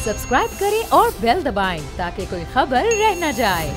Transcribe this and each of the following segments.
Subscribe करें और bell दबाएं ताकि कोई खबर रह न जाए।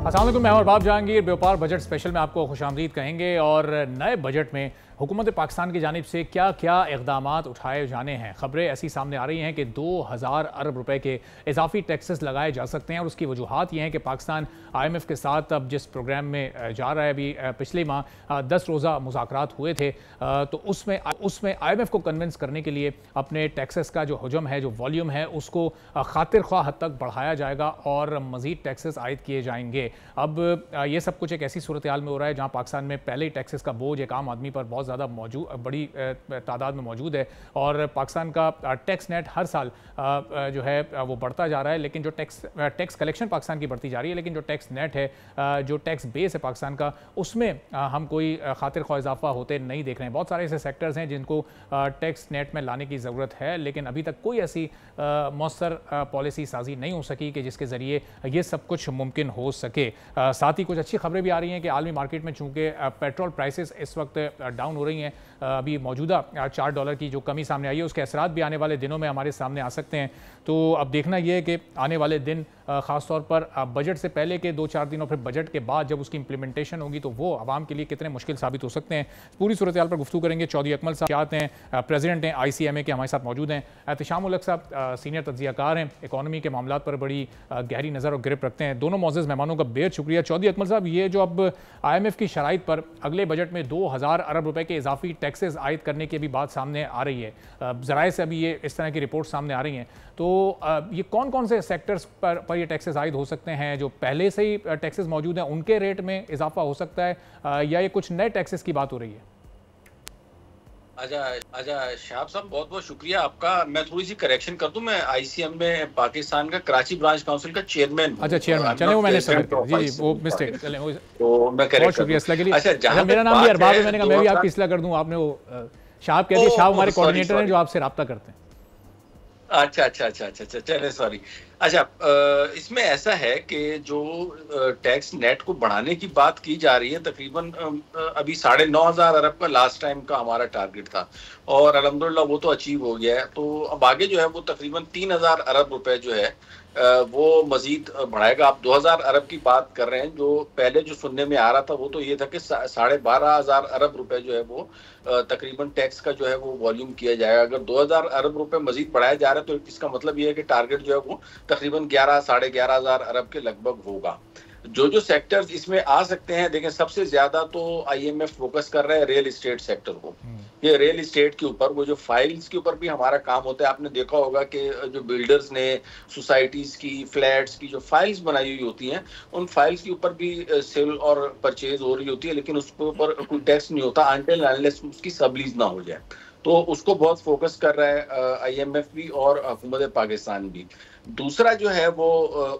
अस्सलाम वालेकुम, मैं हूं अरबाब जहांगीर। व्यापार बजट स्पेशल में आपको खुशामदीद कहेंगे। और नए बजट में हुकूमत पाकिस्तान की जानिब से क्या क्या इक़दामात उठाए जाने हैं। ख़बरें ऐसी सामने आ रही हैं कि 2000 अरब रुपए के इजाफी टैक्सेस लगाए जा सकते हैं। और उसकी वजूहात ये हैं कि पाकिस्तान IMF के साथ अब जिस प्रोग्राम में जा रहा है, अभी पिछले माह 10 रोज़ा मुज़ाकरात हुए थे, तो उसमें IMF को कन्विंस करने के लिए अपने टैक्सेस का जो हजम है, जो वॉल्यूम है, उसको खातिर ख्वाह हद तक बढ़ाया जाएगा और मज़ीद टैक्सेस आयद किए जाएंगे। अब ये सब कुछ एक ऐसी सूरत हाल में हो रहा है जहाँ पाकिस्तान में पहले ही टैक्सेस का बोझ एक आम आदमी पर बहुत ज़्यादा बड़ी तादाद में मौजूद है। और पाकिस्तान का टैक्स नेट हर साल जो है वो बढ़ता जा रहा है, लेकिन जो टैक्स कलेक्शन पाकिस्तान की बढ़ती जा रही है, लेकिन जो टैक्स नेट है, जो टैक्स बेस है पाकिस्तान का, उसमें हम कोई खातिर ख्वाह इजाफा होते नहीं देख रहे हैं। बहुत सारे ऐसे सेक्टर्स हैं जिनको टैक्स नेट में लाने की ज़रूरत है, लेकिन अभी तक कोई ऐसी मौसर पॉलिसी साजी नहीं हो सकी कि जिसके ज़रिए ये सब कुछ मुमकिन हो सके। साथ ही कुछ अच्छी खबरें भी आ रही हैं कि आलमी मार्केट में चूँकि पेट्रोल प्राइसेस इस वक्त डाउन हो रही हैं, अभी मौजूदा $4 की जो कमी सामने आई है, उसके असरात भी आने वाले दिनों में हमारे सामने आ सकते हैं। तो अब देखना यह है कि आने वाले दिन ख़ास तौर पर बजट से पहले के 2-4 दिन और फिर बजट के बाद जब उसकी इंप्लीमेंटेशन होगी तो वो आवाम के लिए कितने मुश्किल साबित हो सकते हैं। पूरी सूरत हाल पर गुफ्तगू करेंगे। चौधरी अकमल साहब हैं, प्रेसिडेंट हैं ICMA के, हमारे साथ मौजूद हैं। एहतिशाम उल हक साहब सीनियर तज्ज़ियाकार हैं, इकॉनमी के मामलों पर बड़ी गहरी नज़र और गिरफ्त रखते हैं। दोनों मौजूद मेहमानों का बेहद शुक्रिया। चौधरी अकमल साहब, ये जो अब IMF की शराइत पर अगले बजट में 2000 अरब रुपए के इजाफी टैक्सेस आयद करने की भी बात सामने आ रही है, ज़राए से अभी ये इस तरह की रिपोर्ट सामने आ रही हैं, तो ये कौन कौन से सेक्टर्स पर ये टैक्सेस आयद हो सकते हैं? जो पहले से ही टैक्सेस मौजूद हैं उनके रेट में इजाफा हो सकता है, या ये कुछ नए टैक्सेस की बात हो रही है? अच्छा शाहब साहब, बहुत बहुत शुक्रिया आपका। मैं थोड़ी सी करेक्शन कर दूं, मैं ICM में पाकिस्तान का कराची ब्रांच काउंसिल का चेयरमैन। अच्छा, चेयरमैन, चले वो मैंने समझ किया जी, वो मिस्टेक, चले तो मैं बहुत शुक्रिया इसलिए के लिए। अच्छा, मेरा नाम भी अरबाब है, मैंने कहा मैं भी आपकी इसलिए कर दूं, आपने वो शाहब कह दिया। शाहब हमारे कोऑर्डिनेटर हैं जो आपसे रब्ता करते हैं। अच्छा, चले सॉरी। अच्छा, इसमें ऐसा है कि जो टैक्स नेट को बढ़ाने की बात की जा रही है, तकरीबन अभी 9,500 अरब का लास्ट टाइम का हमारा टारगेट था और अल्हम्दुलिल्लाह वो तो अचीव हो गया है। तो अब आगे जो है वो तकरीबन 3,000 अरब रुपए जो है वो मजीद बढ़ाएगा। आप 2,000 अरब की बात कर रहे हैं, जो पहले जो सुनने में आ रहा था वो तो ये था कि 12,500 अरब रुपए जो है वो तकरीबन टैक्स का जो है वो वॉल्यूम किया जाएगा। अगर 2,000 अरब रुपए मजीद बढ़ाया जा रहा है तो इसका मतलब ये है कि टारगेट जो है वो तकरीबन 11-11,500 अरब के लगभग होगा। जो सेक्टर्स इसमें आ सकते हैं, देखें सबसे ज्यादा तो IMF फोकस कर रहा है रियल एस्टेट सेक्टर को। ये रियल एस्टेट के ऊपर, वो जो फाइल्स के ऊपर भी हमारा काम होता है। आपने देखा होगा कि जो बिल्डर्स ने सोसाइटीज की, फ्लैट्स की जो फाइल्स बनाई हुई होती हैं, उन फाइल्स के ऊपर भी सेल और परचेज हो रही होती है, लेकिन उसके ऊपर कोई टैक्स नहीं होता अनटिल अनलेस उसकी सबलीज ना हो जाए। तो उसको बहुत फोकस कर रहा है IMF भी और हुकूमत पाकिस्तान भी। दूसरा जो है वो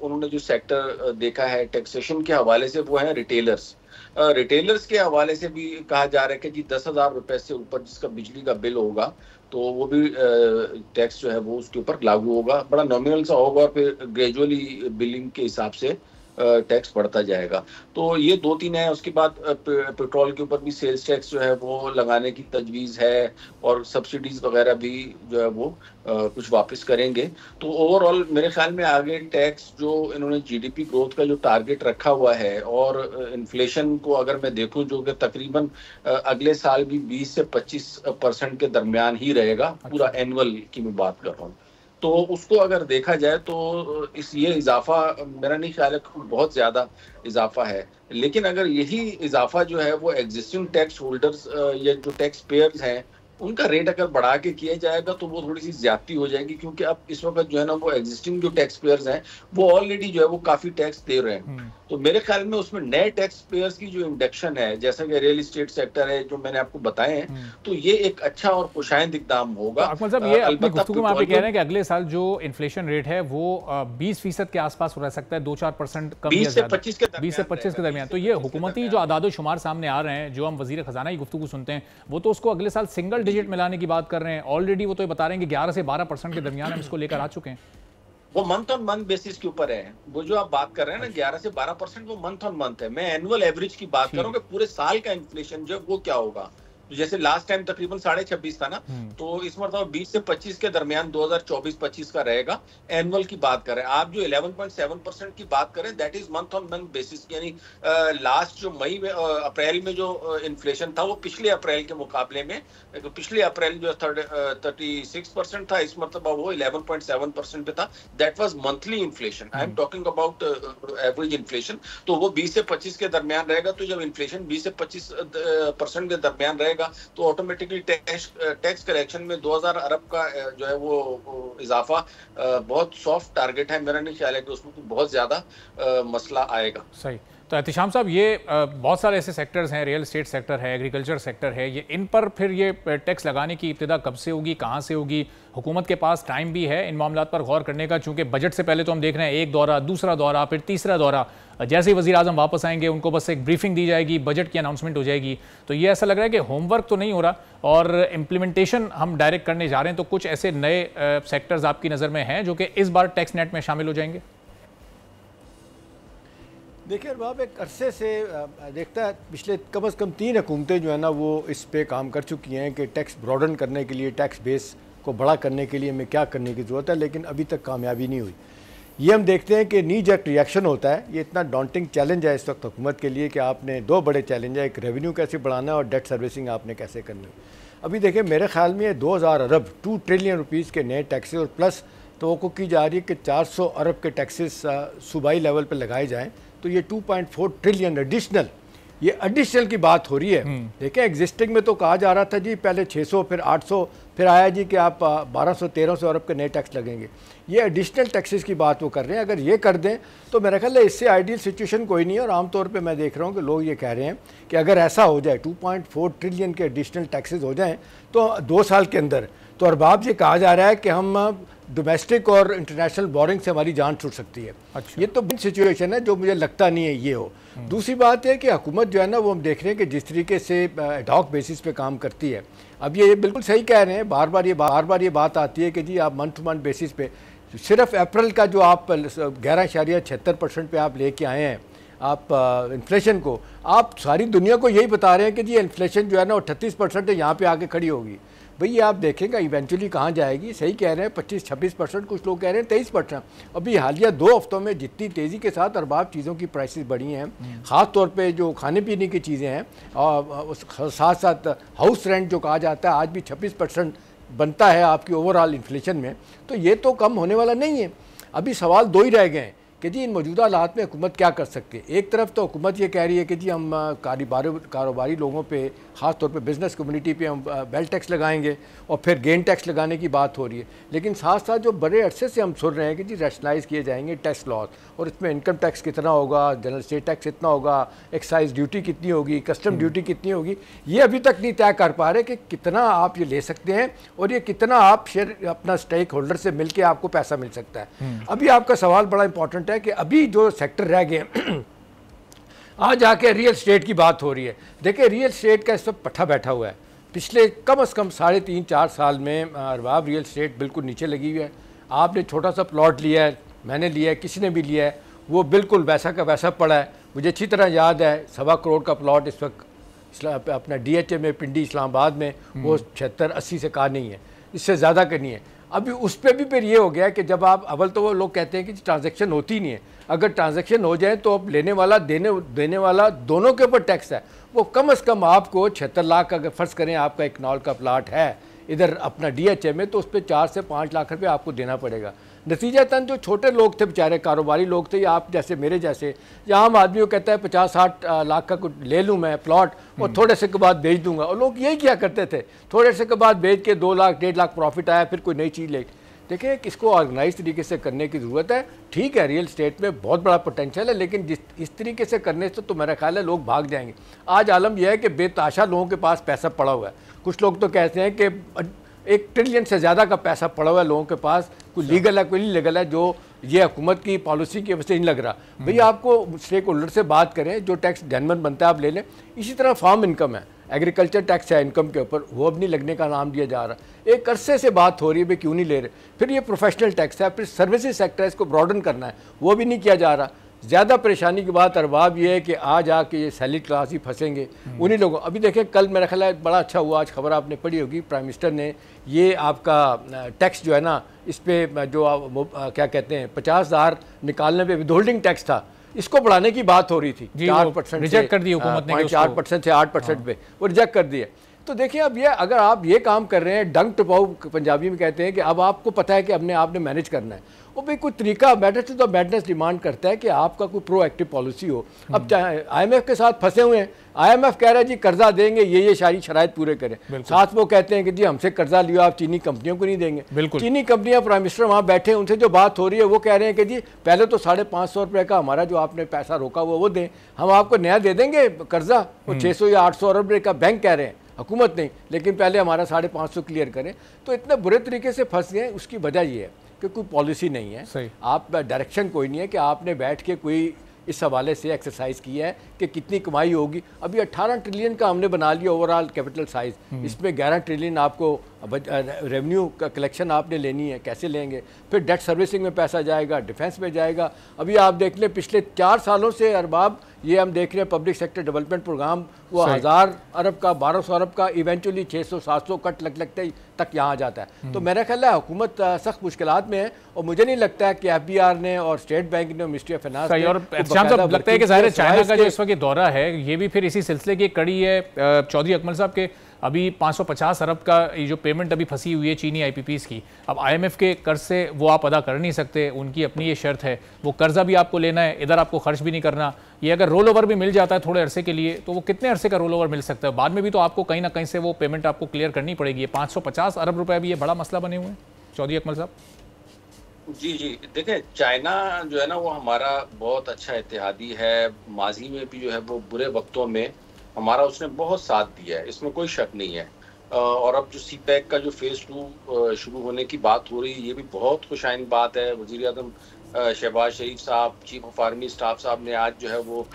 उन्होंने जो सेक्टर देखा है टैक्सेशन के हवाले से, वो है रिटेलर्स। रिटेलर्स के हवाले से भी कहा जा रहा है कि जी 10,000 रुपए से ऊपर जिसका बिजली का बिल होगा तो वो भी टैक्स जो है वो उसके ऊपर लागू होगा। बड़ा नॉमिनल सा होगा और फिर ग्रेजुअली बिलिंग के हिसाब से टैक्स बढ़ता जाएगा। तो ये 2-3 है। उसके बाद पेट्रोल के ऊपर भी सेल्स टैक्स जो है वो लगाने की तजवीज़ है और सब्सिडीज वगैरह भी जो है वो कुछ वापस करेंगे। तो ओवरऑल मेरे ख्याल में आगे टैक्स जो इन्होंने GDP ग्रोथ का जो टारगेट रखा हुआ है और इन्फ्लेशन को अगर मैं देखूं जो कि तकरीबन अगले साल भी 20 से 25% के दरमियान ही रहेगा, पूरा एनुअल की मैं बात कर रहा हूँ। तो उसको अगर देखा जाए तो ये इजाफा मेरा नहीं ख्याल है बहुत ज्यादा इजाफा है। लेकिन अगर यही इजाफा जो है वो एग्जिस्टिंग टैक्स होल्डर्स या जो टैक्स पेयर्स हैं उनका रेट अगर बढ़ा के किया जाएगा तो वो थोड़ी सी ज्यादती हो जाएगी, क्योंकि अब इस वक्त जो है ना वो एग्जिस्टिंग जो टैक्स पेयर्स हैं वो ऑलरेडी जो है वो काफी टैक्स दे रहे हैं। तो मेरे ख्याल में उसमें नए टैक्स पेयर्स की जो इंडक्शन है, जैसा कि रियल एस्टेट सेक्टर है जो मैंने आपको बताए हैं, तो ये एक अच्छा और खुशाइंद इकदाम होगा। अकमल साहब, ये अपनी गुफ्तगू में आप कह रहे हैं कि अगले साल जो इन्फ्लेशन रेट है वो 20% के आसपास रह सकता है, 2-4% कम, 20 से 25 के दरमियान। तो ये हुकूमती जो आदाद शुमार सामने आ रहे हैं, जो हम वजीर खजाना की गुफ्तगू सुनते हैं, वो तो उसको अगले साल सिंगल डिजिट में लाने की बात कर रहे हैं। ऑलरेडी वो तो ये बता रहे हैं कि 11 से 12% के दरमियान हम इसको लेकर आ चुके हैं। वो मंथ ऑन मंथ बेसिस के ऊपर है। वो जो आप बात कर रहे हैं ना 11 से 12%, वो मंथ ऑन मंथ है। मैं एनुअल एवरेज की बात कर रहा हूँ कि पूरे साल का इन्फ्लेशन जो है वो क्या होगा। जैसे लास्ट टाइम तकरीबन 26.5 था ना, तो इस मरतबा 20 से 25 के दरमियान 2024-25 का रहेगा। एनुअल की बात करें आप, जो 11.7% की बात करें, that is month on month basis, यानी लास्ट जो मई में अप्रैल में जो इन्फ्लेशन था वो पिछले अप्रैल के मुकाबले में, पिछले अप्रैल जो 36% था, इस मरतबा वो 11.7% पे था। That was monthly inflation. I am talking about average inflation. तो वो 20 से 25 के दरमियान रहेगा। तो जब इन्फ्लेशन 20 से 25% के दरमियान रहेगा तो ऑटोमेटिकली टैक्स कलेक्शन में 2000 अरब का जो है वो इजाफा बहुत सॉफ्ट टारगेट है। मेरा नहीं ख्याल है कि उसमें बहुत ज्यादा मसला आएगा। सही। तो एहतिशाम साहब, ये बहुत सारे ऐसे सेक्टर्स हैं, रियल एस्टेट सेक्टर है, एग्रीकल्चर सेक्टर है, ये इन पर फिर ये टैक्स लगाने की इब्तिदा कब से होगी, कहाँ से होगी? हुकूमत के पास टाइम भी है इन मामलात पर गौर करने का, चूँकि बजट से पहले तो हम देख रहे हैं एक दौरा, दूसरा दौरा, फिर तीसरा दौरा। जैसे ही वज़ीर आज़म वापस आएंगे उनको बस एक ब्रीफिंग दी जाएगी, बजट की अनाउंसमेंट हो जाएगी। तो ये ऐसा लग रहा है कि होमवर्क तो नहीं हो रहा और इम्प्लीमेंटेशन हम डायरेक्ट करने जा रहे हैं। तो कुछ ऐसे नए सेक्टर्स आपकी नज़र में हैं जो कि इस बार टैक्स नेट में शामिल हो जाएंगे? देखिए अरबाब, एक अरसे से देखता है पिछले कम से कम 3 हुकूमतें जो है ना वो इस पे काम कर चुकी हैं कि टैक्स ब्रॉडन करने के लिए, टैक्स बेस को बड़ा करने के लिए हमें क्या करने की ज़रूरत है, लेकिन अभी तक कामयाबी नहीं हुई। ये हम देखते हैं कि नी जैक रिएक्शन होता है। ये इतना डॉन्टिंग चैलेंज है इस वक्त हुकूमत के लिए कि आपने 2 बड़े चैलेंज है, एक रेवेन्यू कैसे बढ़ाना है और डेट सर्विसिंग आपने कैसे करनी है। अभी देखिए मेरे ख्याल में 2000 अरब 2 ट्रिलियन रुपीज़ के नए टैक्सेस और प्लस तो की जा रही है कि 400 अरब के टैक्सेस सूबाई लेवल पर लगाए जाएँ, तो ये 2.4 ट्रिलियन एडिशनल, ये एडिशनल की बात हो रही है। देखें एग्जिस्टिंग में तो कहा जा रहा था जी पहले 600 फिर 800 फिर आया जी कि आप 1200-1300 अरब के नए टैक्स लगेंगे। ये एडिशनल टैक्सेस की बात वो कर रहे हैं। अगर ये कर दें तो मेरा ख्याल है इससे आइडियल सिचुएशन कोई नहीं है। और आमतौर पे मैं देख रहा हूँ कि लोग ये कह रहे हैं कि अगर ऐसा हो जाए 2.4 ट्रिलियन के एडिशनल टैक्सेस हो जाएँ तो 2 साल के अंदर, तो अरबाब ये कहा जा रहा है कि हम डोमेस्टिक और इंटरनेशनल बोरिंग से हमारी जान छूट सकती है। अच्छा। ये तो सिचुएशन है जो मुझे लगता नहीं है ये हो। दूसरी बात है कि हुकूमत जो है ना वो हम देख रहे हैं कि जिस तरीके से एडहॉक बेसिस पे काम करती है। अब ये बिल्कुल सही कह रहे हैं, बार बार ये बात आती है कि जी आप मंथ टू मंथ बेसिस पे सिर्फ अप्रैल का जो आप 11.76% पे आप लेके आए हैं आप इन्फ्लेशन को, आप सारी दुनिया को यही बता रहे हैं कि जी इन्फ्लेशन जो है ना 38% है, यहाँ पे आके खड़ी होगी। भई आप देखेंगे इवेंचुअली कहाँ जाएगी। सही कह रहे हैं 25-26%, कुछ लोग कह रहे हैं 23%। अभी हालिया 2 हफ्तों में जितनी तेज़ी के साथ अरबाब चीज़ों की प्राइसेस बढ़ी हैं, ख़ास तौर पे जो खाने पीने की चीज़ें हैं और साथ साथ हाउस रेंट जो कहा जाता है आज भी 26% बनता है आपकी ओवरऑल इन्फ्लेशन में, तो ये तो कम होने वाला नहीं है। अभी सवाल 2 ही रह गए हैं कि जी इन मौजूदा हालात में हुकूमत क्या कर सकती है। एक तरफ तो हुकूमत ये कह रही है कि जी हम कारोबारी लोगों पे, ख़ास तौर पे बिज़नेस कम्युनिटी पे हम वेल्थ टैक्स लगाएंगे और फिर गेन टैक्स लगाने की बात हो रही है। लेकिन साथ साथ जो बड़े अरसे से हम सुन रहे हैं कि जी रैशनलाइज़ किए जाएंगे टैक्स लॉज, और इसमें इनकम टैक्स कितना होगा, जनरल स्टेट टैक्स कितना होगा, एक्साइज ड्यूटी कितनी होगी, कस्टम ड्यूटी कितनी होगी, ये अभी तक नहीं तय कर पा रहे कि कितना आप ये ले सकते हैं और ये कितना आप शेयर अपना स्टेक होल्डर से मिल के आपको पैसा मिल सकता है। अभी आपका सवाल बड़ा इंपॉर्टेंट है कि अभी जो सेक्टर रह गए आज आके रियल स्टेट की बात हो रही है। देखिए रियल स्टेट का इस वक्त पट्टा बैठा हुआ है। पिछले कम से कम 3.5-4 साल में अरबाब रियल स्टेट बिल्कुल नीचे लगी हुई है। आपने छोटा सा प्लॉट लिया है, मैंने लिया है, किसी ने भी लिया है, वो बिल्कुल वैसा का वैसा पड़ा है। मुझे अच्छी तरह याद है 1.25 करोड़ का प्लॉट इस वक्त अपना DHA में पिंडी इस्लामाबाद में वो 76-80 से कहा नहीं है, इससे ज़्यादा करनी है। अभी उस पर भी फिर ये हो गया कि जब आप अव्वल तो वो लोग कहते हैं कि ट्रांजैक्शन होती नहीं है, अगर ट्रांजैक्शन हो जाए तो अब लेने वाला देने वाला दोनों के ऊपर टैक्स है। वो कम से कम आपको 76 लाख अगर फ़र्ज़ करें आपका एक नॉल का प्लाट है इधर अपना DHA में, तो उस पर 4 से 5 लाख रुपये आपको देना पड़ेगा। नतीजतन जो छोटे लोग थे बेचारे कारोबारी लोग थे या आप जैसे मेरे जैसे, या आम आदमी को कहता है 50-60 लाख का कुछ ले लूँ मैं प्लॉट और थोड़े से के बाद बेच दूंगा, और लोग यही क्या करते थे, थोड़े से के बाद बेच के 2 लाख 1.5 लाख प्रॉफिट आया, फिर कोई नई चीज़ ले। देखिए इसको ऑर्गेनाइज तरीके से करने की ज़रूरत है। ठीक है रियल स्टेट में बहुत बड़ा पोटेंशियल है, लेकिन इस तरीके से करने से तो मेरा ख्याल है लोग भाग जाएंगे। आज आलम यह है कि बेताशा लोगों के पास पैसा पड़ा हुआ है। कुछ लोग तो कहते हैं कि 1 ट्रिलियन से ज़्यादा का पैसा पड़ा हुआ है लोगों के पास, कोई लीगल है कोई इलीगल है, जो ये हुकूमत की पॉलिसी की वजह से नहीं लग रहा। भैया आपको स्टेक होल्डर से बात करें, जो टैक्स जेन्युइन बनता है आप ले लें। इसी तरह फार्म इनकम है, एग्रीकल्चर टैक्स है इनकम के ऊपर, वो अब नहीं लगने का नाम दिया जा रहा। एक अरसे से बात हो रही है भाई क्यों नहीं ले रहे। फिर ये प्रोफेशनल टैक्स है, फिर सर्विसेज सेक्टर है, इसको ब्रॉडन करना है, वो भी नहीं किया जा रहा। ज़्यादा परेशानी की बात अरबाब ये है कि आज आके ये सैलिड क्लास ही फंसेंगे उन्हीं लोगों। अभी देखें कल मेरा ख्याल है बड़ा अच्छा हुआ, आज खबर आपने पढ़ी होगी, प्राइम मिनिस्टर ने ये आपका टैक्स जो है ना इस पर जो क्या कहते हैं 50,000 निकालने पे विदहोल्डिंग टैक्स था, इसको बढ़ाने की बात हो रही थी 4% रिजेक्ट कर दी हुकूमत ने, 4% से 8% पे वो रिजेक्ट कर दिए। तो देखिए अब ये अगर आप ये काम कर रहे हैं, डंग टपाऊ पंजाबी में कहते हैं कि अब आपको पता है कि अपने आपने मैनेज करना है, वो भाई कोई तरीका मैडनेस तो मैडनेस डिमांड करता है कि आपका कोई प्रोएक्टिव पॉलिसी हो। अब IMF के साथ फंसे हुए हैं, IMF कह रहा है जी कर्जा देंगे, ये सारी शराइत पूरे करें, साथ वो कहते हैं कि जी हमसे कर्जा लिया आप चीनी कंपनियों को नहीं देंगे। चीनी कंपनियां प्राइम मिनिस्टर वहाँ बैठे हैं, उनसे जो बात हो रही है वो कह रहे हैं कि जी पहले तो 550 रुपये का हमारा जो आपने पैसा रोका हुआ वो दें, हम आपको नया दे देंगे कर्जा। वो 600 या 800 अरब रुपये का बैंक कह रहे हैं, हुकूमत नहीं, लेकिन पहले हमारा 550 क्लियर करें। तो इतने बुरे तरीके से फंस गए, उसकी वजह ये है कि कोई पॉलिसी नहीं है, आप डायरेक्शन कोई नहीं है कि आपने बैठ के कोई इस हवाले से एक्सरसाइज किया है कि कितनी कमाई होगी। अभी 18 ट्रिलियन का हमने बना लिया ओवरऑल कैपिटल साइज, इसमें 11 ट्रिलियन आपको रेवेन्यू का कलेक्शन आपने लेनी है, कैसे लेंगे? फिर डेट सर्विसिंग में पैसा जाएगा, डिफेंस में जाएगा। अभी आप देख लें पिछले 4 सालों से अरबाब ये हम देख रहे हैं पब्लिक सेक्टर डेवलपमेंट प्रोग्राम, वो 1000 अरब का 1200 अरब का इवेंचुअली 600-700 कट लगते तक यहाँ आ जाता है। तो मेरा ख्याल है हुकूमत सख्त मुश्किलात में है, और मुझे नहीं लगता है कि FBR ने और स्टेट बैंक ने, मिनिस्ट्री ऑफ फाइनेंस ने, और लगता है कि ज़ाहिर है चाइना का जो इस वक्त दौरा है ये भी फिर इसी सिलसिले की कड़ी है। चौधरी अकमल साहब के अभी 550 अरब का ये जो पेमेंट अभी फंसी हुई है चीनी IPPs की, अब IMF के कर्ज से वो आप अदा कर नहीं सकते, उनकी अपनी ये शर्त है, वो कर्जा भी आपको लेना है, इधर आपको खर्च भी नहीं करना। ये अगर रोल ओवर भी मिल जाता है थोड़े अरसे के लिए, तो वो कितने अरसे का रोल ओवर मिल सकता है? बाद में भी तो आपको कहीं ना कहीं से वो पेमेंट आपको क्लियर करनी पड़ेगी। 550 अरब रुपये भी ये बड़ा मसला बने हुए हैं चौधरी अकमल साहब। जी देखें, चाइना जो है ना वो हमारा बहुत अच्छा इत्तेहादी है, माजी में भी जो है वो बुरे वक्तों में हमारा उसने बहुत साथ दिया है, इसमें कोई शक नहीं है। और अब जो CPEC का जो फेज़ 2 शुरू होने की बात हो रही है, ये भी बहुत खुशाइन बात है। वज़ीर आज़म शहबाज शरीफ साहब, चीफ ऑफ आर्मी स्टाफ साहब ने आज जो है वो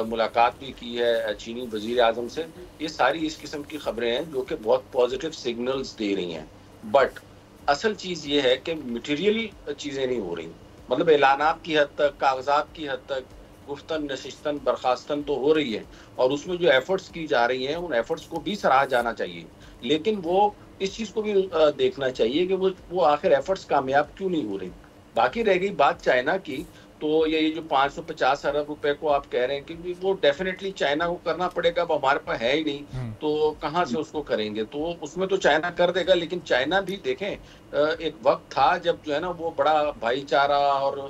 मुलाकात भी की है चीनी वज़ीर आज़म से। ये सारी इस किस्म की खबरें हैं जो कि बहुत पॉजिटिव सिग्नल्स दे रही हैं। बट असल चीज़ ये है कि मटीरियल चीज़ें नहीं हो रही, मतलब ऐलानात की हद तक, कागजात की हद तक गुफ्तन नशिस्तन बर्खास्तन तो हो रही है, और उसमें जो एफर्ट्स की जा रही हैं उन एफर्ट्स को भी सराहा जाना चाहिए। लेकिन वो इस चीज़ को भी देखना चाहिए कि वो आखिर एफर्ट्स कामयाब क्यों नहीं हो रही। बाकी रह गई बात चाइना की, तो ये जो 550 अरब रुपए को आप कह रहे हैं कि वो डेफिनेटली चाइना को करना पड़ेगा, अब हमारे पास है ही नहीं तो कहाँ से उसको करेंगे। तो उसमें तो चाइना कर देगा, लेकिन चाइना भी देखें एक वक्त था जब जो है ना वो बड़ा भाईचारा और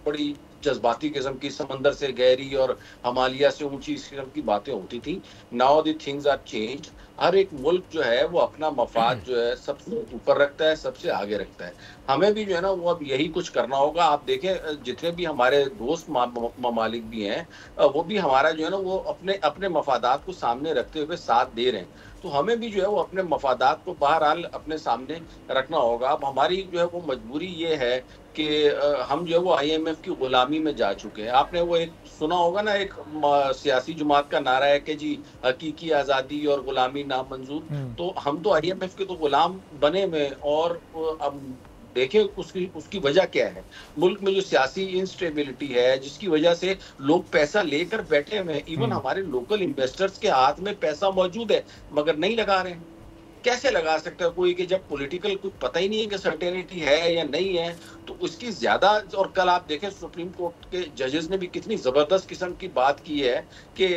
बड़ी जज्बाती किस्म की, समंदर से गहरी और हिमालय से ऊंची इस किस्म की बातें होती थी। Now the things are changed. हर एक मुल्क जो है वो अपना मफाद जो है सबसे ऊपर रखता है, सबसे आगे रखता है। हमें भी जो है ना वो अब यही कुछ करना होगा। आप देखें जितने भी हमारे दोस्त ममालिक भी हैं वो भी हमारा जो है ना वो अपने मफादात को सामने रखते हुए साथ दे रहे हैं। तो हमें भी जो है वो अपने मफादात को बहरहाल अपने सामने रखना होगा। अब हमारी जो है वो मजबूरी ये है कि हम जो है वो IMF की गुलामी में जा चुके हैं। आपने वो एक सुना होगा ना, एक सियासी जमात का नारा है कि जी हकीकी आज़ादी और गुलामी नामंजूर। तो हम तो IMF के तो गुलाम बने हुए, और अब देखें उसकी वजह क्या है। मुल्क में जो सियासी इंस्टेबिलिटी है जिसकी वजह से लोग पैसा लेकर बैठे हुए हैं। इवन हमारे लोकल इन्वेस्टर्स के हाथ में पैसा मौजूद है मगर नहीं लगा रहे हैं। कैसे लगा सकता है कोई कि जब पॉलिटिकल कुछ पता ही नहीं है कि सर्टेनिटी है या नहीं है, तो उसकी ज्यादा। और कल आप देखें सुप्रीम कोर्ट के जजेस ने भी कितनी जबरदस्त किस्म की बात की है कि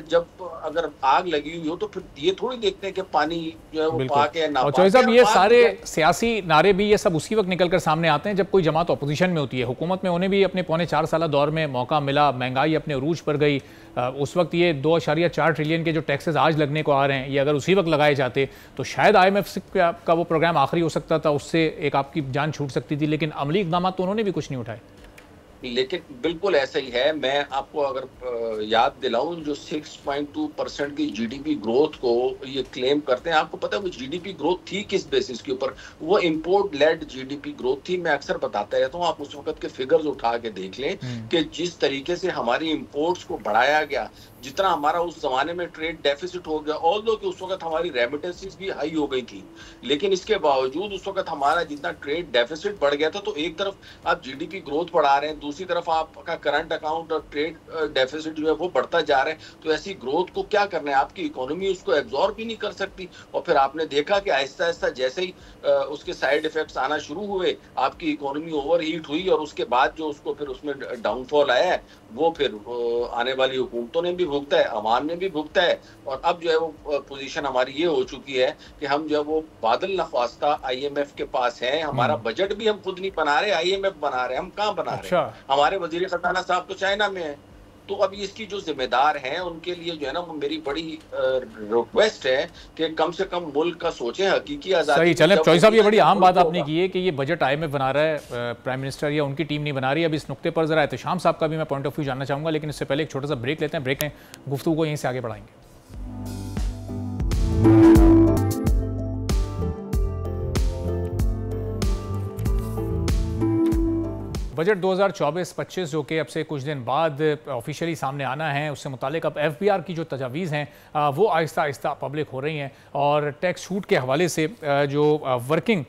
जब अगर आग लगी हुई हो तो फिर ये थोड़ी देखते हैं कि पानी जो है वो पाक है ना। और साहब ये सारे सियासी नारे भी ये सब उसी वक्त निकल कर सामने आते हैं जब कोई जमात अपोजिशन में होती है। हुकूमत में उन्हें भी अपने 4.25 साल दौर में मौका मिला, महंगाई अपने अरूज पर गई। उस वक्त ये 2.4 ट्रिलियन के जो टैक्सेस आज लगने को आ रहे हैं, ये अगर उसी वक्त लगाए जाते तो शायद IMF का वो प्रोग्राम आखिरी हो सकता था, उससे एक आपकी जान छूट सकती थी। लेकिन अमली इक़दाम तो उन्होंने भी कुछ नहीं उठाए। लेकिन बिल्कुल ऐसा ही है। मैं आपको अगर याद दिलाऊं, जो 6.2% की GDP ग्रोथ को ये क्लेम करते हैं, आपको पता है वो GDP ग्रोथ थी किस बेसिस के ऊपर? वो इंपोर्ट लेड GDP ग्रोथ थी। मैं अक्सर बताता रहता हूँ, आप उस वक्त के फिगर्स उठा के देख लें कि जिस तरीके से हमारी इंपोर्ट्स को बढ़ाया गया, जितना हमारा उस जमाने में ट्रेड डेफिसिट हो गया, ऑल्दो कि उस वक्त हमारी रेमिटेंसेस भी हाई हो गई थी, लेकिन इसके बावजूद उस वक्त हमारा जितना ट्रेड डेफिसिट बढ़ गया था, तो एक तरफ आप जीडीपी ग्रोथ बढ़ा रहे हैं, दूसरी तरफ आपका करंट अकाउंट और ट्रेड डेफिसिट जो है वो बढ़ता जा रहा है। तो ऐसी ग्रोथ को क्या करना है, आपकी इकोनॉमी उसको एब्जॉर्ब भी नहीं कर सकती। और फिर आपने देखा कि आहिस्ता आहिस्ता जैसे ही उसके साइड इफेक्ट्स आना शुरू हुए, आपकी इकोनॉमी ओवरहीट हुई और उसके बाद जो उसको फिर उसमें डाउनफॉल आया है वो फिर आने वाली हुकूमतों ने भी भुगता है, अवाम ने भी भुगता है। और अब जो है वो पोजीशन हमारी ये हो चुकी है कि हम जो है वो बादल नख्वास्ता आईएमएफ के पास है। हमारा बजट भी हम खुद नहीं बना रहे, आईएमएफ बना रहे, हम कहाँ बना रहे हैं? हमारे वजीर खजाना साहब तो चाइना में है। तो अब इसकी जो जिम्मेदार हैं उनके लिए जो है ना वो मेरी बड़ी रिक्वेस्ट है कि कम से कम मुल्क का सोचें, हकीकी आजादी। सही चले चौधरी साहब, ये बड़ी आम बात आपने की है कि ये बजट आईएमएफ बना रहा है, प्राइम मिनिस्टर या उनकी टीम नहीं बना रही। अब इस नुक्ते पर जरा एहतशाम साहब का भी मैं पॉइंट ऑफ व्यू जानना चाहूंगा, लेकिन इससे पहले एक छोटा सा ब्रेक लेते हैं। ब्रेक में गुफ्तगू को यहीं से आगे बढ़ाएंगे। बजट 2024-25 जो कि अब से कुछ दिन बाद ऑफिशियली सामने आना है, उससे मुतालिक अब एफबीआर की जो तजावीज़ हैं वो आहिस्ता आहिस्ता पब्लिक हो रही हैं और टैक्स छूट के हवाले से जो वर्किंग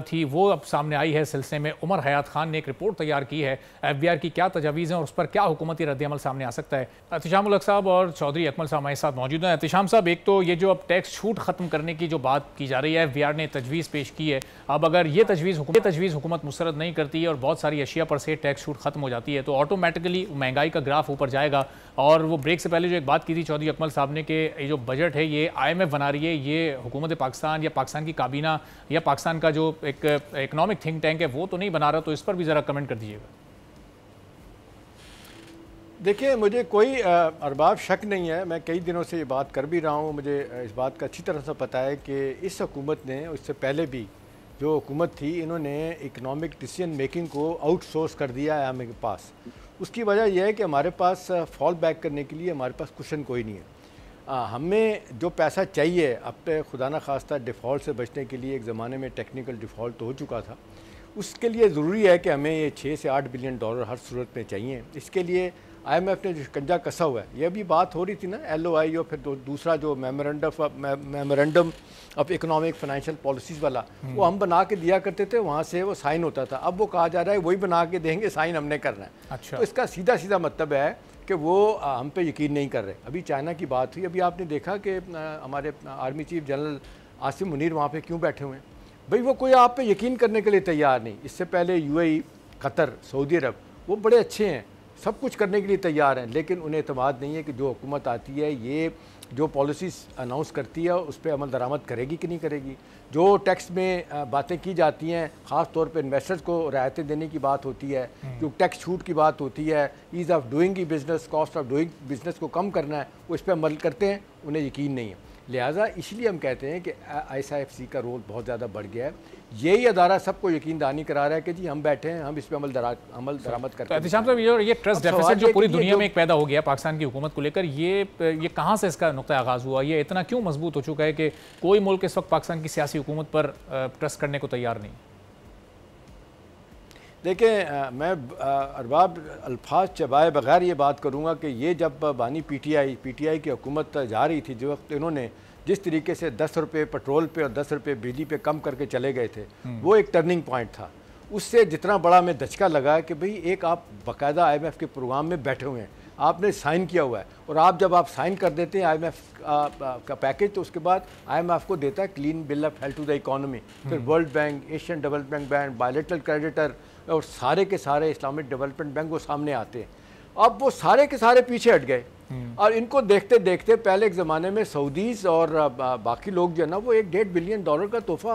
थी वो अब सामने आई है। सिलसिले में उमर हयात खान ने एक रिपोर्ट तैयार की है, एफबीआर की क्या तजावीज़ हैं और उस पर क्या हुकूमती रद्द-ए-अमल सामने आ सकता है। एहतिशाम उल हक साहब और चौधरी अकमल साहब हमारे साथ मौजूद हैं। एहतिशाम साहब, एक तो ये जो अब टैक्स छूट ख़त्म करने की जो बात की जा रही है, एफबीआर ने तजवीज़ पेश की है, अब अगर ये तजवीज़ हुकूमत मुस्तरद नहीं करती है और बहुत सारी अशिया पर से टैक्स छूट ख़त्म हो जाती है तो ऑटोमेटिकली महंगाई का ग्राफ ऊपर जाएगा। और वो ब्रेक से पहले जो एक बात की थी चौधरी अकमल साहब ने कि ये जो बजट है ये आईएमएफ बना रही है, ये हुकूमत पाकिस्तान या पाकिस्तान की काबीना या पाकिस्तान का जो एक इकोनॉमिक थिंक टैंक है वो तो नहीं बना रहा, तो इस पर भी ज़रा कमेंट कर दीजिएगा। देखिए, मुझे कोई अरबाब शक नहीं है, मैं कई दिनों से ये बात कर भी रहा हूँ, मुझे इस बात का अच्छी तरह से पता है कि इस हुकूमत ने, उससे पहले भी जो हुकूमत थी, इन्होंने इकनॉमिक डिसीजन मेकिंग को आउटसोर्स कर दिया है हमें के पास। उसकी वजह यह है कि हमारे पास फॉल बैक करने के लिए हमारे पास कुशन कोई नहीं है। हमें जो पैसा चाहिए, अब पे खुदा न खास्ता डिफ़ॉल्ट से बचने के लिए, एक ज़माने में टेक्निकल डिफ़ॉल्ट तो हो चुका था, उसके लिए ज़रूरी है कि हमें ये 6 से 8 बिलियन डॉलर हर सूरत में चाहिए। इसके लिए आईएमएफ ने जो शिकंजा कसा हुआ है, ये भी बात हो रही थी ना एलओआई और फिर दूसरा जो memorandum of economic financial policies वाला, वो हम बना के दिया करते थे, वहाँ से वो साइन होता था। अब वो कहा जा रहा है वही बना के देंगे, साइन हमने करना है। अच्छा। तो इसका सीधा सीधा मतलब है कि वो हम पे यकीन नहीं कर रहे। अभी चाइना की बात हुई, अभी आपने देखा कि हमारे army chief general Asim Munir वहाँ पे क्यों बैठे हुए हैं? भाई वो कोई आप पे यकीन करने के लिए तैयार नहीं। इससे पहले यूएई, कतर, सऊदी अरब, वो बड़े अच्छे हैं, सब कुछ करने के लिए तैयार हैं, लेकिन उन्हें एतमाद नहीं है कि जो हुकूमत आती है ये जो पॉलिसीज़ अनाउंस करती है उस पर अमल दरामद करेगी कि नहीं करेगी। जो टैक्स में बातें की जाती हैं, ख़ास तौर पे इन्वेस्टर्स को रियायतें देने की बात होती है, जो टैक्स छूट की बात होती है, ease of doing business, cost of doing business को कम करना है, वो इस पर अमल करते हैं, उन्हें यकीन नहीं है। लिहाजा इसलिए हम कहते हैं कि ISIFC का रोल बहुत ज़्यादा बढ़ गया है। यही अदारा सबको यकीन दहानी करा रहा है कि जी हम बैठे हैं, हम इस पर अमल दरामद करते हैं। एहतिशाम साहब, ये ट्रस्ट डेफिसिट जो पूरी दुनिया में एक पैदा हो गया पाकिस्तान की हुकूमत को लेकर, ये कहाँ से इसका नुक्ता आगाज़ हुआ? ये इतना क्यों मजबूत हो चुका है कि कोई मुल्क इस वक्त पाकिस्तान की सियासी हुकूमत पर ट्रस्ट करने को तैयार नहीं? देखें, मैं अरबाब अल्फाज चबाए बगैर ये बात करूँगा कि ये जब बानी पीटीआई की हुकूमत जा रही थी, जो वक्त इन्होंने जिस तरीके से 10 रुपये पेट्रोल पे और 10 रुपये बिजली पे कम करके चले गए थे, वो एक टर्निंग पॉइंट था। उससे जितना बड़ा में धचका लगा कि भाई एक आप बाकायदा IMF के प्रोग्राम में बैठे हुए हैं, आपने साइन किया हुआ है, और आप जब आप साइन कर देते हैं IMF का पैकेज, तो उसके बाद IMF को देता है clean bill of health to the economy. फिर world bank, Asian development bank, bilateral creditor और सारे के सारे इस्लामिक डेवलपमेंट बैंक वो सामने आते हैं। अब वो सारे के सारे पीछे हट गए और इनको देखते देखते पहले एक ज़माने में सऊदीज़ और बाकी लोग जो है ना, वो $1.5 बिलियन का तोहफा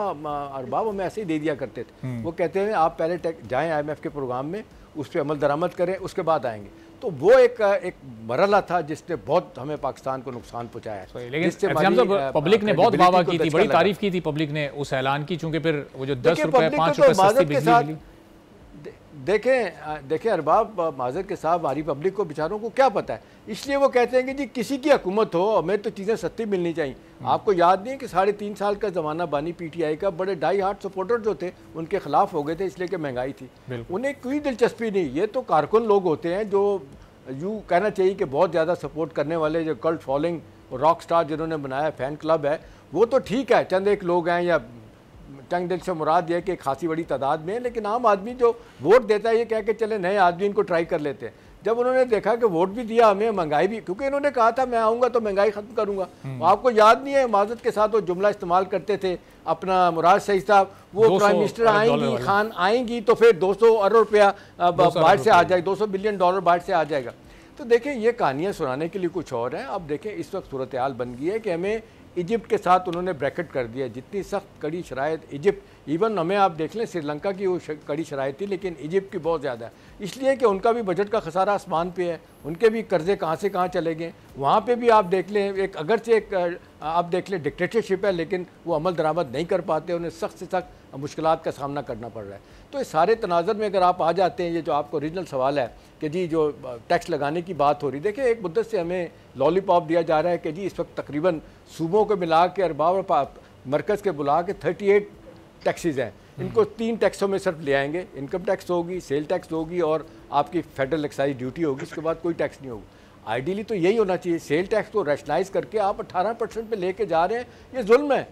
अरबाब हमें ऐसे ही दे दिया करते थे। वो कहते हैं आप पहले जाएं IMF के प्रोग्राम में, उस पर अमल दरामद करें, उसके बाद आएंगे। तो वो एक मरहला था जिसने बहुत हमें पाकिस्तान को नुकसान पहुंचाया है। लेकिन पब्लिक ने बहुत वाह की थी, बड़ी तारीफ की थी पब्लिक ने उस ऐलान की, चूंकि फिर वो जो 10 रुपये 5 रुपये सस्ती बिजली मिली। देखें अरबाब, माजर के साथ हमारी पब्लिक को बेचारों को क्या पता है, इसलिए वो कहते हैं कि जी किसी की हुकूमत हो, हमें तो चीज़ें सस्ती मिलनी चाहिए। आपको याद नहीं कि 3.5 साल का ज़माना बानी पीटीआई का, बड़े डाई हार्ट सपोर्टर जो थे उनके खिलाफ हो गए थे, इसलिए कि महंगाई थी, उन्हें कोई दिलचस्पी नहीं। ये तो कारकुन लोग होते हैं जो यूँ कहना चाहिए कि बहुत ज़्यादा सपोर्ट करने वाले जो कल्ट फॉलोइंग रॉक स्टार जिन्होंने बनाया फ़ैन क्लब है, वो तो ठीक है, चंद एक लोग हैं या चंद दिल से मुराद ये कि खासी बड़ी तादाद में है, लेकिन आम आदमी जो वोट देता है ये कह के चले नए आदमी इनको ट्राई कर लेते हैं। जब उन्होंने देखा कि वोट भी दिया हमें, महंगाई भी, क्योंकि इन्होंने कहा था मैं आऊँगा तो महंगाई ख़त्म करूँगा। आपको याद नहीं है माजत के साथ वो जुमला इस्तेमाल करते थे अपना मुराद सईद साहब, वो प्राइम मिनिस्टर आएंगी, खान आएंगी तो फिर 200 अरब रुपया बाहर से आ जाएगा, 200 बिलियन डॉलर बाहर से आ जाएगा। तो देखें ये कहानियाँ सुनाने के लिए कुछ और हैं। अब देखें इस वक्त सूरत हाल बन गई है कि हमें इजिप्ट के साथ उन्होंने ब्रैकेट कर दिया, जितनी सख्त कड़ी शराइत इजिप्ट, इवन हमें आप देख लें श्रीलंका की वो कड़ी शराइत थी, लेकिन इजिप्ट की बहुत ज़्यादा है, इसलिए कि उनका भी बजट का खसारा आसमान पे है, उनके भी कर्जे कहाँ से कहाँ चले गए। वहाँ पे भी आप देख लें एक अगरचे एक आप देख लें डिक्टेटरशिप है, लेकिन वो अमल दरामद नहीं कर पाते, उन्हें सख्त से सख्त मुश्किलात का सामना करना पड़ रहा है। तो इस सारे तनाज़र में अगर आप आ जाते हैं, ये जो आपको ओरिजिनल सवाल है कि जी जो टैक्स लगाने की बात हो रही, देखिए एक मुद्दत से हमें लॉलीपॉप दिया जा रहा है कि जी इस वक्त तकरीबन सूबों को मिला के अरबाब मरकज़ के बुला के 38 टैक्सेस हैं, इनको 3 टैक्सों में सिर्फ ले आएंगे, इनकम टैक्स होगी, सेल टैक्स होगी और आपकी फेडरल एक्साइज ड्यूटी होगी, इसके बाद कोई टैक्स नहीं होगा। आइडियली तो यही होना चाहिए, सेल टैक्स को रैशनलाइज करके आप 18% पे लेके जा रहे हैं, ये जुल्म है।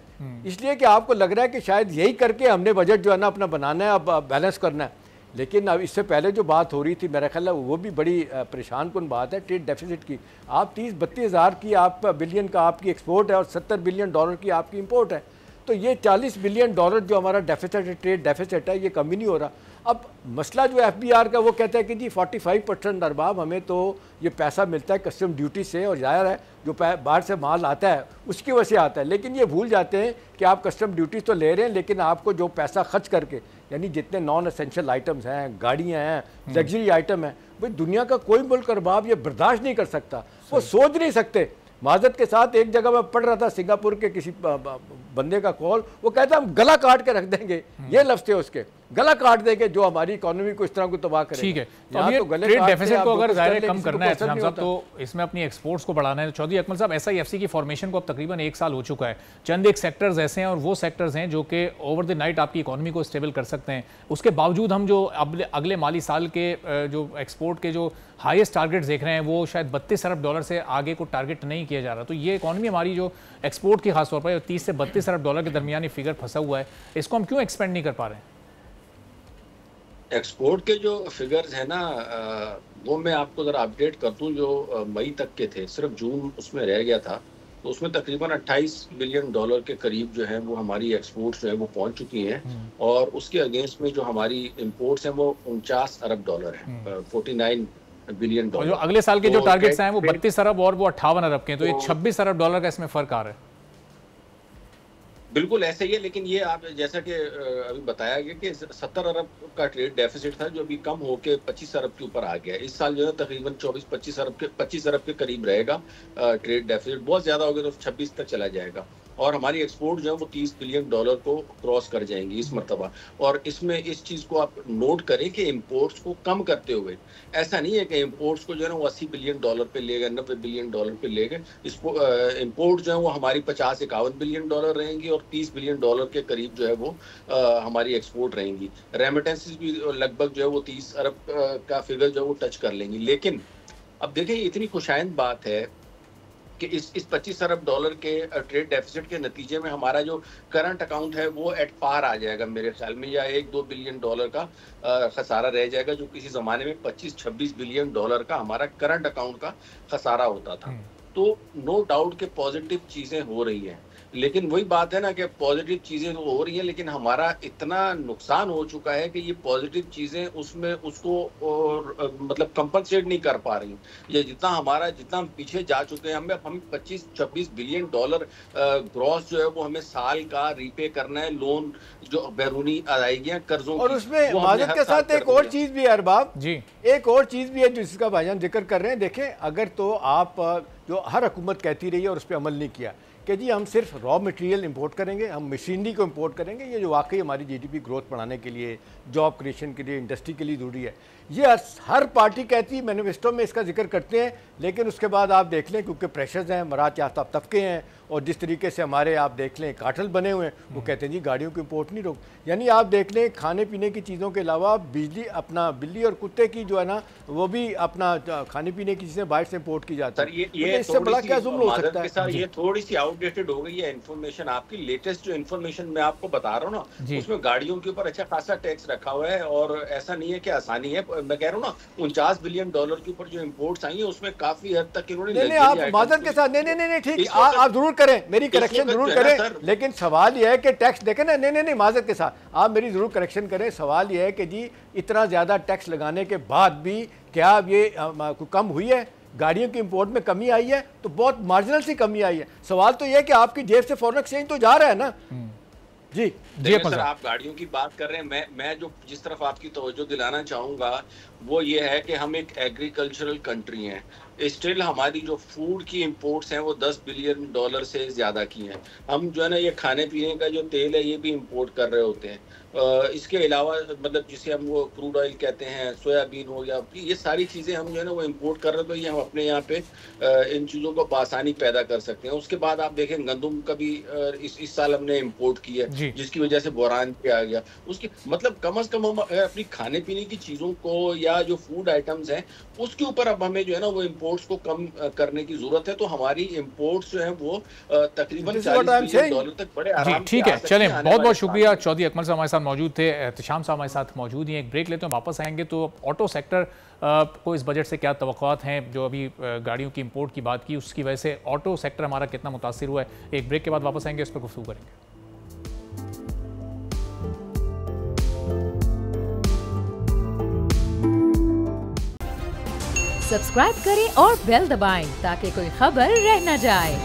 इसलिए कि आपको लग रहा है कि शायद यही करके हमने बजट जो है ना अपना बनाना है, अब बैलेंस करना है। लेकिन अब इससे पहले जो बात हो रही थी मेरा ख्याल है वो भी बड़ी परेशान कुन बात है ट्रेड डेफिसिट की। आप 30-32 हज़ार की आप बिलियन का आपकी एक्सपोर्ट है और 70 बिलियन डॉलर की आपकी इंपोर्ट है, तो ये 40 बिलियन डॉलर जो हमारा डेफिसिट है, ट्रेड डेफिसिट है, ये कम ही नहीं हो रहा। अब मसला जो FBR का वो कहता है कि जी 45% अरबाब हमें तो ये पैसा मिलता है कस्टम ड्यूटी से, और ज़ाहिर है जो बाहर से माल आता है उसकी वजह से आता है, लेकिन ये भूल जाते हैं कि आप कस्टम ड्यूटी तो ले रहे हैं, लेकिन आपको जो पैसा खर्च करके, यानी जितने नॉन एसेंशियल आइटम्स हैं, गाड़ियाँ हैं, लग्जरी आइटम हैं, भाई दुनिया का कोई मुल्क अरबाब ये बर्दाश्त नहीं कर सकता, वो सोच नहीं सकते। माजत के साथ एक जगह मैं पढ़ रहा था सिंगापुर के किसी बंदे का कॉल, वो कहता है हम गला काट के रख देंगे, ये लफ्ज़ थे उसके, गला काट देंगे जो हमारी इकोनॉमी को इस तरह को तबाह करेगा। ठीक है, तो अब ये ट्रेड डेफिसिट को अगर ज़ाहिर कम करना है साहब, तो इसमें अपनी एक्सपोर्ट्स को बढ़ाना है। चौधरी अकमल साहब, SIFC की फॉर्मेशन को अब तकरीबन 1 साल हो चुका है, चंद एक सेक्टर्स ऐसे हैं और वो सेक्टर्स हैं जो कि ओवर द नाइट आपकी इकोनॉमी को स्टेबल कर सकते हैं, उसके बावजूद हम जो अगले माली साल के जो एक्सपोर्ट के जो हाईएस्ट टारगेट देख रहे हैं वो शायद 32 अरब डॉलर से आगे को टारगेट नहीं किया जा रहा। तो ये इकॉनमी हमारी जो एक्सपोर्ट की खासतौर पर 30 से 32 अरब डॉलर के दरमियान फिगर फंसा हुआ है, इसको हम क्यों एक्सपेंड नहीं कर पा रहे हैं? एक्सपोर्ट के जो फिगर्स है ना, वो मैं आपको ज़रा अपडेट कर दूं, जो मई तक के थे, सिर्फ जून उसमें रह गया था, तो उसमें तकरीबन 28 बिलियन डॉलर के करीब जो है वो हमारी एक्सपोर्ट्स जो है वो पहुंच चुकी हैं, और उसके अगेंस्ट में जो हमारी इंपोर्ट्स हैं वो 49 अरब डॉलर है, 49 बिलियन डॉलर। जो अगले साल के जो टारगेट्स हैं वो 32 अरब और वो 58 अरब के हैं, तो ये 26 अरब डॉलर का इसमें फर्क आ रहा है। बिल्कुल ऐसे ही है, लेकिन ये आप जैसा कि अभी बताया गया कि 70 अरब का ट्रेड डेफिसिट था जो अभी कम होके 25 अरब के ऊपर आ गया। इस साल जो है तकरीबन 25 अरब के करीब रहेगा ट्रेड डेफिसिट, बहुत ज़्यादा हो गया तो 26 तक चला जाएगा, और हमारी एक्सपोर्ट जो है वो 30 बिलियन डॉलर को क्रॉस कर जाएंगी इस मरतबा। और इसमें इस चीज़ को आप नोट करें कि इंपोर्ट्स को कम करते हुए, ऐसा नहीं है कि इंपोर्ट्स को जो है ना वो 80 बिलियन डॉलर पे ले गए, 90 बिलियन डॉलर पे ले गए। इसको इंपोर्ट जो है वो हमारी 50-51 बिलियन डॉलर रहेंगी और 30 बिलियन डॉलर के करीब जो है वो हमारी एक्सपोर्ट रहेंगी। रेमिटेंसेस भी लगभग जो है वो 30 अरब का फिगर जो है वो टच कर लेंगी। लेकिन अब देखें इतनी खुशाइंद बात है कि इस 25 अरब डॉलर के ट्रेड डेफिसिट के नतीजे में हमारा जो करंट अकाउंट है वो एट पार आ जाएगा मेरे ख्याल में, या 1-2 बिलियन डॉलर का खसारा रह जाएगा, जो किसी ज़माने में 25-26 बिलियन डॉलर का हमारा करंट अकाउंट का खसारा होता था। तो नो डाउट के पॉजिटिव चीज़ें हो रही हैं, लेकिन वही बात है ना कि पॉजिटिव चीज़ें तो हो रही हैं, लेकिन हमारा इतना नुकसान हो चुका है कि ये पॉजिटिव चीज़ें उसमें उसको मतलब कंपनसेट नहीं कर पा रही। ये जितना हम पीछे जा चुके हैं, हमें 25-26 बिलियन डॉलर ग्रॉस जो है वो हमें साल का रीपे करना है, लोन जो बैरूनी अदायगियाँ कर्जों और उसमें माजत के साथ एक और चीज़ भी है अरबाब जी, एक और चीज़ भी है जिसका भाईजान जिक्र कर रहे हैं। देखें अगर तो आप जो हर हुकूमत कहती रही है और उस पर अमल नहीं किया, कि जी हम सिर्फ रॉ मटेरियल इंपोर्ट करेंगे, हम मशीनरी को इंपोर्ट करेंगे, ये जो वाकई हमारी जीडीपी ग्रोथ बढ़ाने के लिए, जॉब क्रिएशन के लिए, इंडस्ट्री के लिए ज़रूरी है। ये हर पार्टी कहती है, मैनिफेस्टो में इसका जिक्र करते हैं, लेकिन उसके बाद आप देख लें क्योंकि प्रेशर्स हैं, मराज याफ्ता तबके हैं और जिस तरीके से हमारे आप देख लें कार्टेल बने हुए हैं, वो कहते हैं जी गाड़ियों की इंपोर्ट नहीं रोक। यानी आप देख लें खाने पीने की चीज़ों के अलावा बिजली, अपना बिल्ली और कुत्ते की जो है ना वो भी अपना खाने पीने की चीज़ें बाहर से इंपोर्ट की जाती है। ये इससे बड़ा क्या जुल्म हो सकता है? ये थोड़ी सी आउटडेटेड हो गई है इन्फॉर्मेशन आपकी। लेटेस्ट जो इन्फॉर्मेशन मैं आपको बता रहा हूँ ना, उसमें गाड़ियों के ऊपर अच्छा खासा टैक्स रखा हुआ है और ऐसा नहीं है कि आसानी है। मैं कह रहा हूँ ना, $49 बिलियन के ऊपर जो इम्पोर्ट्स आई है उसमें काफी हद तक इन्होंने आप माजरत के साथ नहीं ठीक, आप जरूर करें, मेरी करेक्शन जरूर करें, लेकिन सवाल यह है कि टैक्स देखें ना, नहीं माजरत के साथ आप मेरी जरूर करेक्शन करें। सवाल यह है कि जी इतना ज्यादा टैक्स लगाने के बाद भी क्या ये कम हुई है? गाड़ियों की इंपोर्ट में कमी आई है तो बहुत मार्जिनल सी कमी आई है। सवाल तो यह है कि आपकी जेब से फॉरेन एक्सचेंज तो जा रहा है ना। जी सर, आप गाड़ियों की बात कर रहे हैं, मैं जो जिस तरफ आपकी तवज्जो दिलाना चाहूंगा वो ये है कि हम एक एग्रीकल्चरल कंट्री हैं। स्टिल हमारी जो फूड की इंपोर्ट्स हैं वो $10 बिलियन से ज्यादा की हैं। हम जो है ना ये खाने पीने का जो तेल है ये भी इंपोर्ट कर रहे होते हैं। इसके अलावा मतलब जिसे हम वो क्रूड ऑयल कहते हैं, सोयाबीन हो गया, ये सारी चीज़ें हम जो है ना वो इंपोर्ट कर रहे हैं, तो ये हम अपने यहाँ पे इन चीज़ों को आसानी पैदा कर सकते हैं। उसके बाद आप देखें गंदम का भी इस साल हमने इंपोर्ट की है जिसकी वजह से बहरान पे आ गया। उसकी मतलब कम से कम हम अपनी खाने पीने की चीज़ों को या जो फूड आइटम्स हैं उसके ऊपर अब हमें जो है ना वो इंपोर्ट्स को कम करने की जरूरत है। तो हमारी इंपोर्ट्स जो है वो तकरीबन $40 बिलियन तक बड़े आराम से। ठीक है, चलें, बहुत बहुत शुक्रिया। चौधरी अकमल साहब हमारे साथ मौजूद थे, एहतिशाम साहब हमारे साथ मौजूद हैं। एक ब्रेक लेते हैं, वापस आएंगे तो ऑटो सेक्टर को इस बजट से क्या तवक्कुआत हैं? जो अभी गाड़ियों की इंपोर्ट की बात की उसकी वजह से ऑटो सेक्टर हमारा कितना मुतासिर हुआ है, एक ब्रेक के बाद वापस आएंगे, इस पर गुफ्तगू करेंगे। सब्सक्राइब करें और बेल दबाएं ताकि कोई खबर रह न जाए।